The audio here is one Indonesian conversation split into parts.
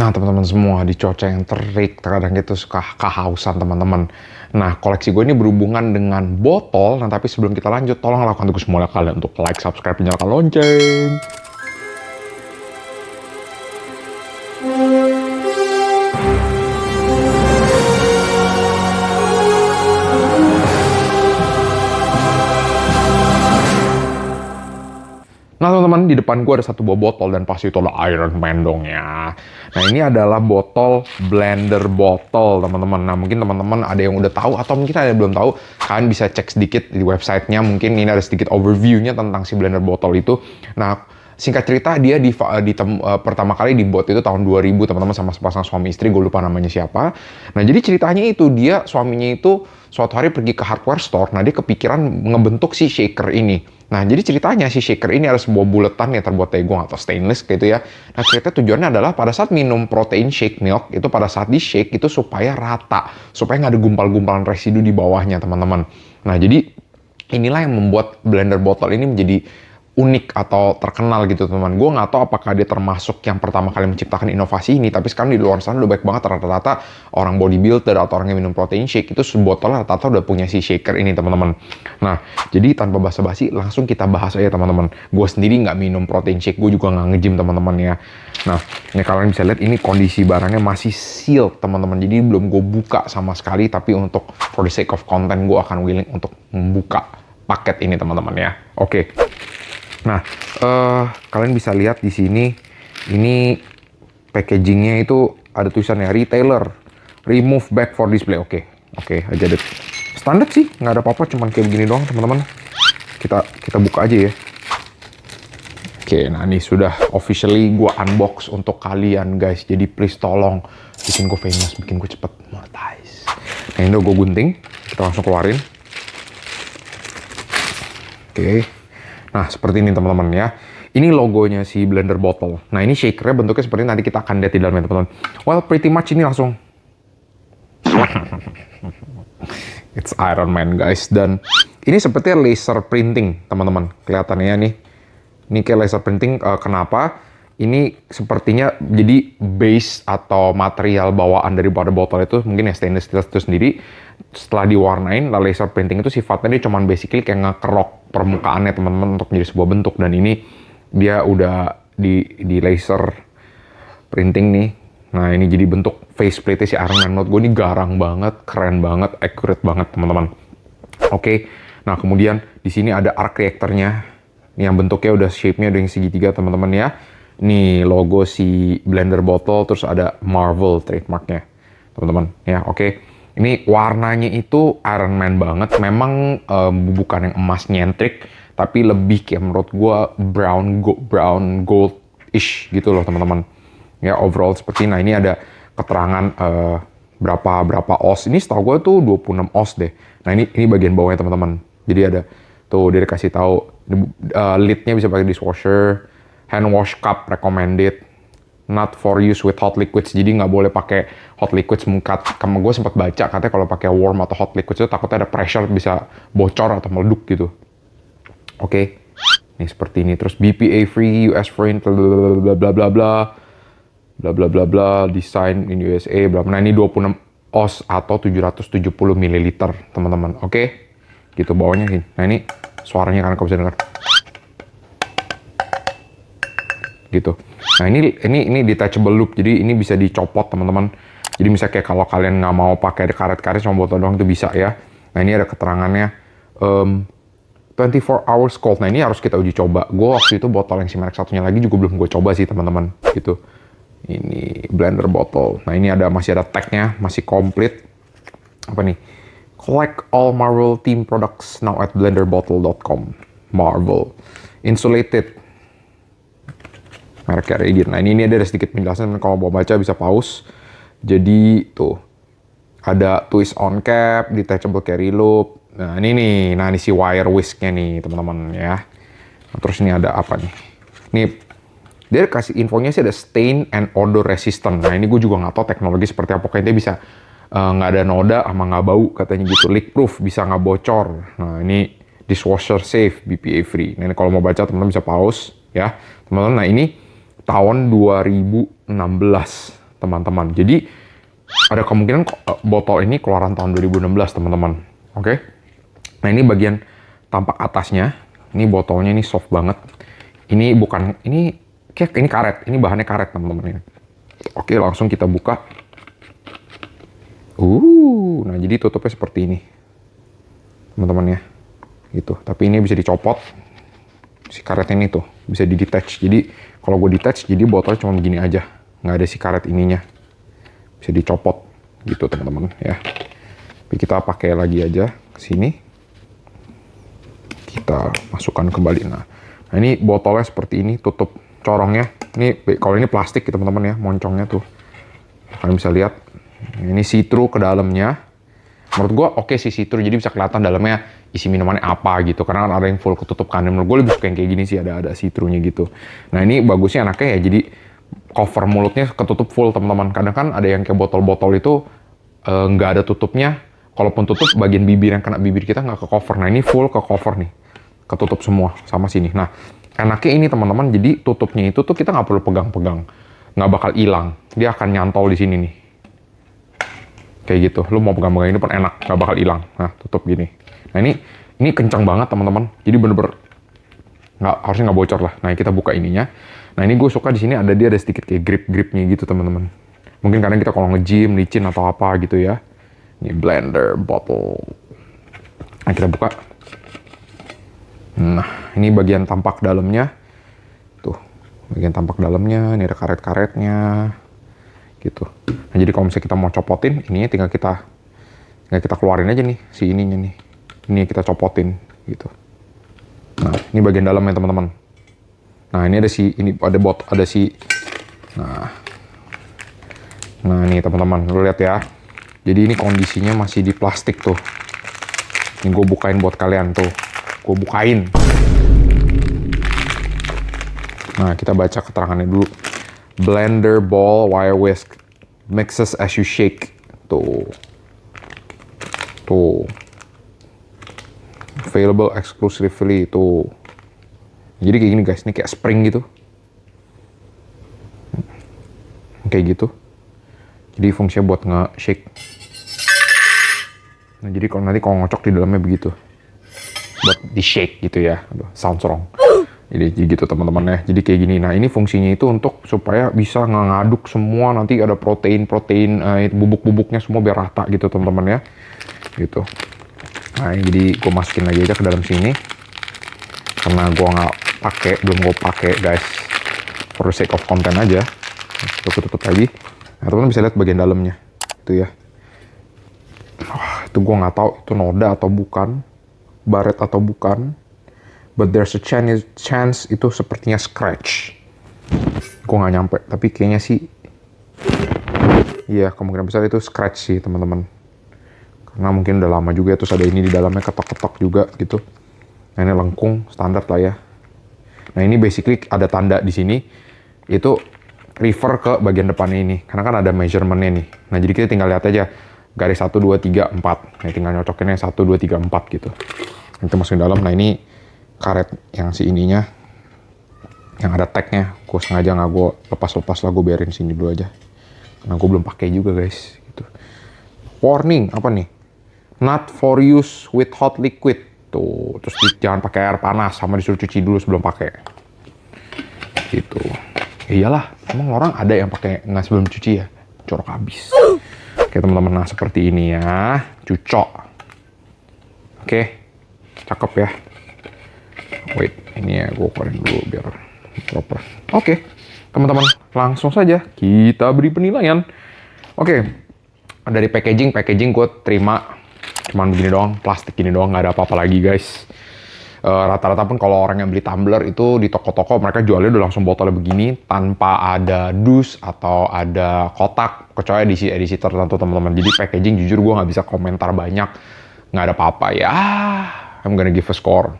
Nah, teman-teman semua, di cuaca yang terik, terkadang kita suka kehausan, teman-teman. Nah, koleksi gue ini berhubungan dengan botol. Nah, tapi sebelum kita lanjut, tolong lakukan tugas semula kalian untuk like, subscribe, dan nyalakan lonceng. Nah, teman-teman, di depan gue ada satu buah botol dan pasti itu adalah Iron Man dong ya. Nah, ini adalah botol blender botol, teman-teman. Nah, mungkin teman-teman ada yang udah tahu atau mungkin ada yang belum tahu. Kalian bisa cek sedikit di websitenya. Mungkin ini ada sedikit overview-nya tentang si blender botol itu. Nah, singkat cerita dia pertama kali dibuat itu tahun 2000, teman-teman, sama sepasang suami istri. Gue lupa namanya siapa. Nah, jadi ceritanya itu suaminya itu suatu hari pergi ke hardware store. Nah, dia kepikiran ngebentuk si shaker ini. Nah, jadi ceritanya si shaker ini ada sebuah buletan yang terbuat dari atau stainless gitu ya. Nah, ceritanya tujuannya adalah pada saat minum protein shake milk, itu pada saat di shake itu supaya rata, supaya nggak ada gumpal-gumpalan residu di bawahnya, teman-teman. Nah, jadi inilah yang membuat blender botol ini menjadi unik atau terkenal gitu, teman-teman. Gue nggak tahu apakah dia termasuk yang pertama kali menciptakan inovasi ini, tapi sekarang di luar sana udah baik banget rata-rata orang bodybuilder atau orang yang minum protein shake itu botolnya rata-rata udah punya si shaker ini, teman-teman. Nah, jadi tanpa basa-basi langsung kita bahas aja, teman-teman. Gue sendiri nggak minum protein shake, gue juga nggak nge-gym, teman-teman ya. Nah, ini kalian bisa lihat ini kondisi barangnya masih sealed, teman-teman. Jadi belum gue buka sama sekali, tapi untuk for the sake of content gue akan willing untuk membuka paket ini, teman-teman ya. Oke. Nah, kalian bisa lihat di sini, ini packagingnya itu ada tulisannya retailer, remove bag for display. Oke, aja deh. Standar sih, nggak ada apa-apa, cuman kayak begini doang, teman-teman. Kita buka aja ya. Oke, nah ini sudah officially gua unbox untuk kalian, guys. Jadi please tolong bikin gue famous, bikin gue cepet monetize. Nah, ini udah gue gunting, kita langsung keluarin. Oke. Nah, seperti ini, teman-teman ya. Ini logonya si blender bottle. Nah, ini shakernya bentuknya seperti nanti kita akan lihat di dalamnya, teman-teman. Well, pretty much ini langsung it's Iron Man, guys. Dan ini sepertinya laser printing, teman-teman. Kelihatannya nih. Ini kayak laser printing. Kenapa? Ini sepertinya jadi base atau material bawaan dari botol itu mungkin ya stainless steel itu sendiri. Setelah diwarnain, laser printing itu sifatnya dia cuman basically kayak ngekerok permukaannya, teman-teman, untuk menjadi sebuah bentuk. Dan ini dia udah di laser printing nih. Nah, ini jadi bentuk faceplate si Iron Man. Menurut gue ini garang banget, keren banget, accurate banget, teman-teman. Oke. Nah, kemudian di sini ada arc reactor-nya. Ini yang bentuknya udah shape-nya udah yang segitiga, teman-teman ya. Ini logo si blender bottle, terus ada Marvel trademarknya, teman-teman ya. Oke. Ini warnanya itu Iron Man banget. Memang bukan yang emas nyentrik, tapi lebih kayak menurut gue brown gold-ish gitu loh, teman-teman. Ya, overall seperti ini. Nah, ini ada keterangan berapa oz. Ini setahu gue tuh 26 oz deh. Nah, ini bagian bawahnya, teman-teman. Jadi ada tuh dia dikasih tahu lidnya bisa pakai dishwasher, hand wash cup recommended, not for use with hot liquids. Jadi nggak boleh pakai hot liquids mengkat. Kamu gue sempat baca katanya kalau pakai warm atau hot liquids itu takutnya ada pressure bisa bocor atau meleduk gitu. Oke. Ini seperti ini. Terus BPA free, US free, bla bla bla bla bla bla bla bla, design in USA, bla. Nah, ini 26 oz atau 770 ml, teman-teman. Oke. Gitu bawahnya sih. Nah, ini suaranya kan kau bisa dengar. Gitu. Nah, ini detachable loop, jadi ini bisa dicopot, teman-teman. Jadi misalnya kayak kalau kalian nggak mau pakai karet-karet sama botol doang itu bisa ya. Nah, ini ada keterangannya 24 hours cold. Nah, ini harus kita uji coba. Gue waktu itu botol yang si merek satunya lagi juga belum gue coba sih, teman-teman. Gitu. Ini blender bottle. Nah, ini masih ada tag-nya, masih komplit. Apa nih? Collect all Marvel team products now at blenderbottle.com. Marvel insulated. Mereknya Radiant. Nah, ini ada sedikit penjelasan, kalau mau baca bisa pause. Jadi tuh ada twist on cap, detachable carry loop. Nah, ini nih, ini si wire whisk-nya nih, teman-teman ya. Nah, terus ini ada apa nih? Ini dia kasih infonya sih ada stain and odor resistant. Nah, ini gue juga nggak tahu teknologi seperti apa. Kayaknya dia bisa nggak ada noda sama nggak bau katanya gitu. Leak proof, bisa nggak bocor. Nah, ini dishwasher safe, BPA free. Nah, ini kalau mau baca teman-teman bisa pause ya, teman-teman. Nah, ini tahun 2016, teman-teman. Jadi ada kemungkinan botol ini keluaran tahun 2016 teman-teman. Oke. Nah ini bagian tampak atasnya. Ini botolnya ini soft banget. Ini bukan, ini kayak ini karet. Ini bahannya karet teman-teman. Oke, langsung kita buka. Nah jadi tutupnya seperti ini. Teman-teman ya. Gitu. Tapi ini bisa dicopot. Si karetnya ini tuh bisa di-detach. Jadi kalau gue detach, jadi botolnya cuma begini aja. Nggak ada si karet ininya. Bisa dicopot gitu teman-teman ya. Tapi kita pakai lagi aja ke sini. Kita masukkan kembali. Nah ini botolnya seperti ini, tutup corongnya. Ini kalau ini plastik ya teman-teman ya, moncongnya tuh. Kalian bisa lihat. Ini see-through ke dalamnya. Menurut gue oke sih see-through, jadi bisa kelihatan dalamnya isi minumannya apa gitu. Karena kan ada yang full ketutup kan. Menurut gue lebih suka yang kayak gini sih, ada see-through-nya gitu. Nah ini bagusnya anaknya ya, jadi cover mulutnya ketutup full teman-teman. Kadang kan ada yang kayak botol-botol itu nggak ada tutupnya. Kalaupun tutup, bagian bibir yang kena bibir kita nggak ke cover. Nah ini full ke cover nih, ketutup semua sama sini. Nah enaknya ini teman-teman, jadi tutupnya itu tuh kita nggak perlu pegang-pegang, nggak bakal hilang. Dia akan nyantol di sini nih, kayak gitu. Lu mau pegang-pegang ini pun enak, nggak bakal hilang. Nah tutup gini. Nah ini kencang banget teman-teman. Jadi bener-bener harusnya nggak bocor lah. Nah kita buka ininya. Nah ini gue suka di sini dia ada sedikit kayak grip-gripnya gitu teman-teman. Mungkin kadang kita kalau nge-gym, licin atau apa gitu ya. Ini blender bottle. Nah kita buka. Nah ini bagian tampak dalamnya. Tuh bagian tampak dalamnya. Ini ada karet-karetnya. Gitu. Nah jadi kalau misalnya kita mau copotin, ininya tinggal kita keluarin aja nih si ininya nih. Ini kita copotin gitu. Nah ini bagian dalamnya teman-teman. Nah ini ada nah ini teman-teman, lu lihat ya. Jadi ini kondisinya masih di plastik tuh. Ini gue bukain buat kalian tuh. Gue bukain. Nah kita baca keterangannya dulu. Blender ball wire whisk mixes as you shake. Tuh. Available exclusively. Tuh. Jadi kayak gini guys, ini kayak spring gitu. Kayak gitu. Jadi fungsinya buat nge-shake. Nah jadi kalau ngocok di dalamnya begitu. Buat di-shake gitu ya. Aduh, sounds wrong. Jadi gitu teman-teman ya. Jadi kayak gini. Nah ini fungsinya itu untuk supaya bisa ngaduk semua. Nanti ada protein bubuk-bubuknya semua biar rata gitu teman-teman ya. Gitu. Nah ini jadi gue masukin lagi aja ke dalam sini. Karena gue belum gue pakai guys. For the sake of content aja. Gue tutup lagi. Nah teman-teman bisa lihat bagian dalamnya. Itu ya. Itu gue nggak tahu itu noda atau bukan. Baret atau bukan. But there's a chance itu sepertinya scratch. Gue nggak nyampe, tapi kayaknya sih, iya kemungkinan besar itu scratch sih teman-teman. Karena mungkin udah lama juga, terus ada ini di dalamnya ketok-ketok juga gitu. Nah ini lengkung standar lah ya. Nah ini basically ada tanda di sini, itu refer ke bagian depannya ini. Karena kan ada measurementnya nih. Nah jadi kita tinggal lihat aja garis 1, 2, 3, 4. Nah tinggal nyocokinnya 1, 2, 3, 4 gitu. Kita masukin dalam. Nah ini karet yang si ininya, yang ada tagnya, gue sengaja nggak gue lepas lah, gue biarin sini dulu aja karena gue belum pakai juga guys gitu. Warning apa nih, not for use with hot liquid tuh, terus jangan pakai air panas sama disuruh cuci dulu sebelum pakai gitu. Iyalah, emang orang ada yang pakai nggak sebelum cuci ya, corok habis. Oke teman-teman, nah seperti ini ya, cucok. Oke, cakep ya. Wait, ini ya gue keluarin dulu biar proper. Oke, teman-teman, langsung saja kita beri penilaian. Oke, dari packaging gue terima cuman begini doang, plastik gini doang, nggak ada apa-apa lagi guys. Rata-rata pun kalau orang yang beli tumbler itu di toko-toko mereka jualnya udah langsung botolnya begini tanpa ada dus atau ada kotak, kecuali edisi tertentu teman-teman. Jadi packaging jujur gue nggak bisa komentar banyak, nggak ada apa-apa ya. I'm gonna give a score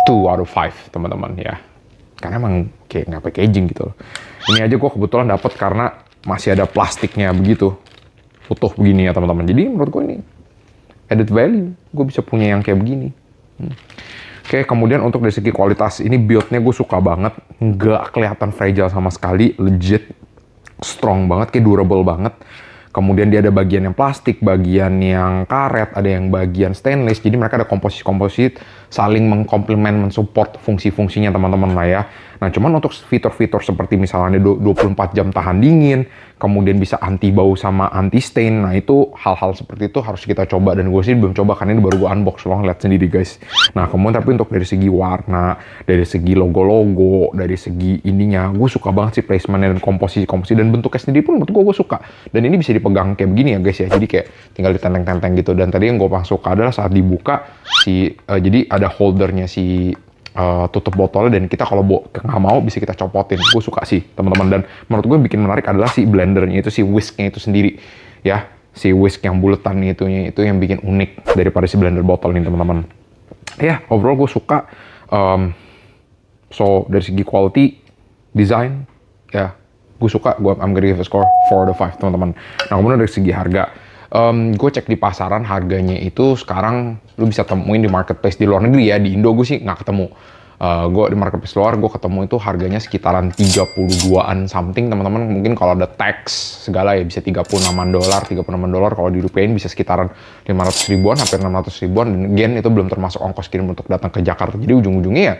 2 out of 5 teman-teman ya. Karena emang kayak nggak packaging gitu loh. Ini aja gue kebetulan dapat karena masih ada plastiknya begitu, utuh begini ya teman-teman. Jadi menurut gue ini added value, gue bisa punya yang kayak begini. Oke, kemudian untuk dari segi kualitas, ini build-nya gue suka banget, nggak kelihatan fragile sama sekali, legit. strong banget, kayak durable banget. Kemudian dia ada bagian yang plastik, bagian yang karet, ada yang bagian stainless. Jadi mereka ada komposit-komposit saling mengkomplement, mensupport fungsi-fungsinya teman-teman lah ya. Nah cuman untuk fitur-fitur seperti misalnya 24 jam tahan dingin, kemudian bisa anti bau sama anti stain. Nah itu hal-hal seperti itu harus kita coba, dan gue sih belum coba karena ini baru gue unbox, lo ngeliat sendiri guys. Nah kemudian tapi untuk dari segi warna, dari segi logo-logo, dari segi ininya, gue suka banget sih placementnya dan komposisi-komposisi, dan bentuknya sendiri pun menurut gue suka. Dan ini bisa dipegang kayak begini ya guys ya, jadi kayak tinggal ditenteng-tenteng gitu. Dan tadi yang gue paling suka adalah saat dibuka jadi ada holdernya si tutup botolnya, dan kita kalau nggak mau bisa kita copotin. Gue suka sih teman-teman, dan menurut gue yang bikin menarik adalah si blendernya itu, si whisknya itu sendiri ya, si whisk yang buletan itu yang bikin unik daripada si blender botol ini teman-teman. Ya overall gue suka. So dari segi quality, design, ya gue suka. I'm gonna give a score 4 out of 5 teman-teman. Nah kemudian dari segi harga, gue cek di pasaran harganya itu sekarang lu bisa temuin di marketplace di luar negeri ya. Di Indo gue sih nggak ketemu. Gue di marketplace luar gue ketemu itu harganya sekitaran 32-an something teman-teman. Mungkin kalau ada tax segala ya bisa 36-an dolar. Kalau dirupiahin bisa sekitaran 500 ribuan sampai 600 ribuan. Dan again itu belum termasuk ongkos kirim untuk datang ke Jakarta. Jadi ujung-ujungnya ya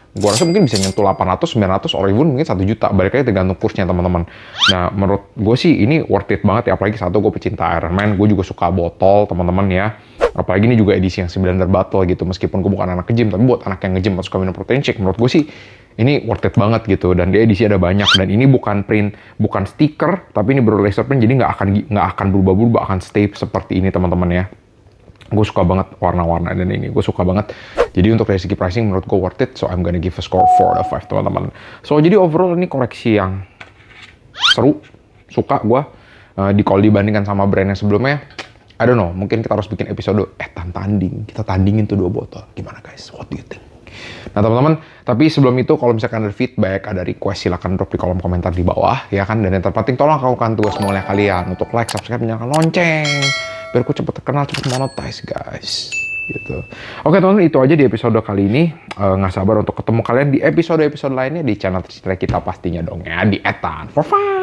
gue rasa mungkin bisa nyentuh 800, 900, or even mungkin 1 juta. Balik lagi tergantung kursnya teman-teman. Nah menurut gue sih ini worth it banget ya. Apalagi satu, gue pecinta Iron Man. Gue juga suka botol teman-teman ya. Apalagi ini juga edisi yang si blender bottle gitu. Meskipun gue bukan anak nge-gym, tapi buat anak yang nge-gym atau suka minum protein shake, menurut gue sih ini worth it banget gitu. Dan dia edisi ada banyak. Dan ini bukan print, bukan stiker, tapi ini baru laser print. Jadi nggak akan berubah-berubah, akan stay seperti ini teman-teman ya. Gue suka banget warna-warna dan ini, gue suka banget. Jadi untuk dari segi pricing menurut gue worth it, so I'm gonna give a score 4 out of 5 teman-teman. So jadi overall ini koleksi yang seru, suka gue. Kalau dibandingkan sama brand yang sebelumnya, I don't know, mungkin kita harus bikin episode tanding, kita tandingin tuh 2 botol. Gimana guys, what do you think? Nah teman-teman, tapi sebelum itu kalau misalkan ada feedback, ada request, silahkan drop di kolom komentar di bawah ya kan. Dan yang terpenting tolong lakukan tugas mulia kalian untuk like, subscribe, nyalakan lonceng biar aku cepet terkenal, cepet monetize guys gitu. Oke teman-teman, itu aja di episode kali ini. Nggak sabar untuk ketemu kalian di episode-episode lainnya di channel tercinta kita pastinya dong ya, di Ethan for Fun.